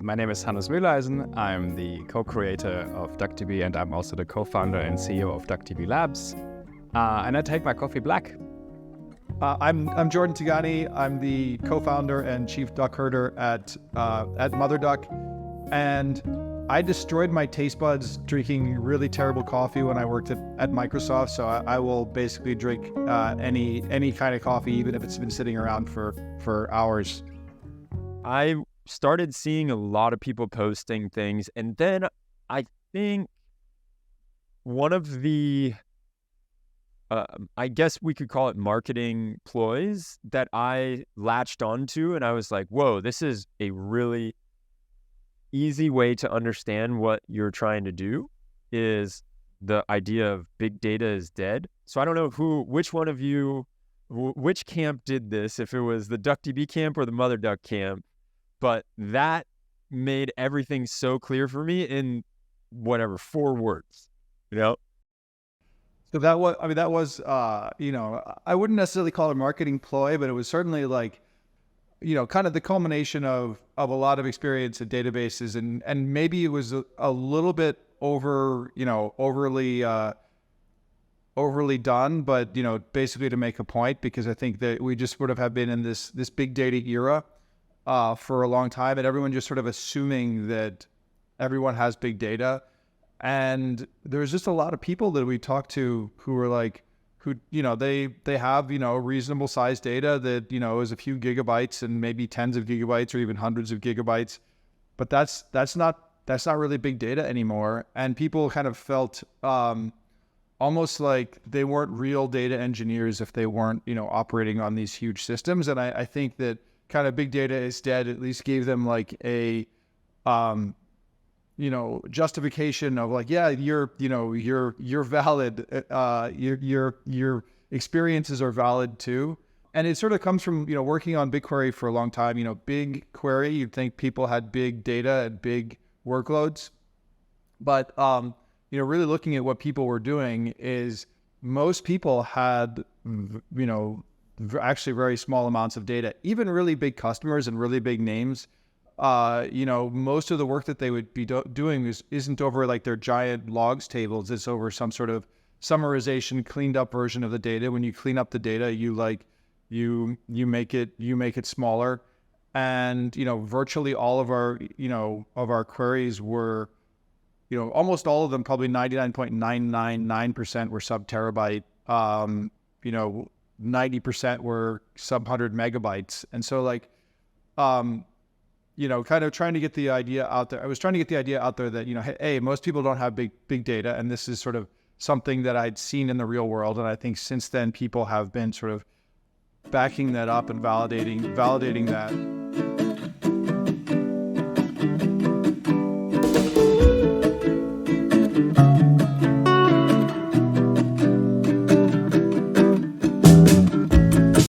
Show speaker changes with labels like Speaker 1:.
Speaker 1: My name is Hannes Mühleisen. I'm the co-creator of DuckDB, and I'm also the co-founder and CEO of DuckDB Labs. And I take my coffee black.
Speaker 2: I'm Jordan Tigani. I'm the co-founder and chief duck herder at MotherDuck, and I destroyed my taste buds drinking really terrible coffee when I worked at Microsoft. So I will basically drink any kind of coffee, even if it's been sitting around for hours.
Speaker 3: I started seeing a lot of people posting things, and then I think one of the I guess we could call it marketing ploys that I latched onto, and I was like, whoa, this is a really easy way to understand what you're trying to do, is the idea of big data is dead. So I don't know which one of you, which camp did this, if it was the DuckDB camp or the MotherDuck camp, but that made everything so clear for me in 4 words,
Speaker 2: So that was, I wouldn't necessarily call it a marketing ploy, but it was certainly like, kind of the culmination of a lot of experience in databases, and maybe it was a little bit overly done, but, basically to make a point, because I think that we just would have been in this big data era for a long time, and everyone just sort of assuming that everyone has big data. And there's just a lot of people that we talked to who were like, they have, reasonable sized data that, is a few gigabytes and maybe tens of gigabytes or even hundreds of gigabytes. But that's not really big data anymore. And people kind of felt almost like they weren't real data engineers if they weren't, operating on these huge systems. And I think that kind of big data is dead at least gave them like a justification of like, yeah, you're valid. Your experiences are valid too. And it sort of comes from, working on BigQuery for a long time. BigQuery, you'd think people had big data and big workloads. But, really looking at what people were doing is most people had, actually very small amounts of data. Even really big customers and really big names, most of the work that they would be doing isn't over like their giant logs tables. It's over some sort of summarization, cleaned up version of the data. When you clean up the data, you make it smaller. And, virtually all of our queries were, almost all of them, probably 99.999% were sub terabyte. 90% were sub 100 megabytes. And so like, kind of trying to get the idea out there. I was trying to get the idea out there that, hey, most people don't have big data. And this is sort of something that I'd seen in the real world. And I think since then, people have been sort of backing that up and validating that.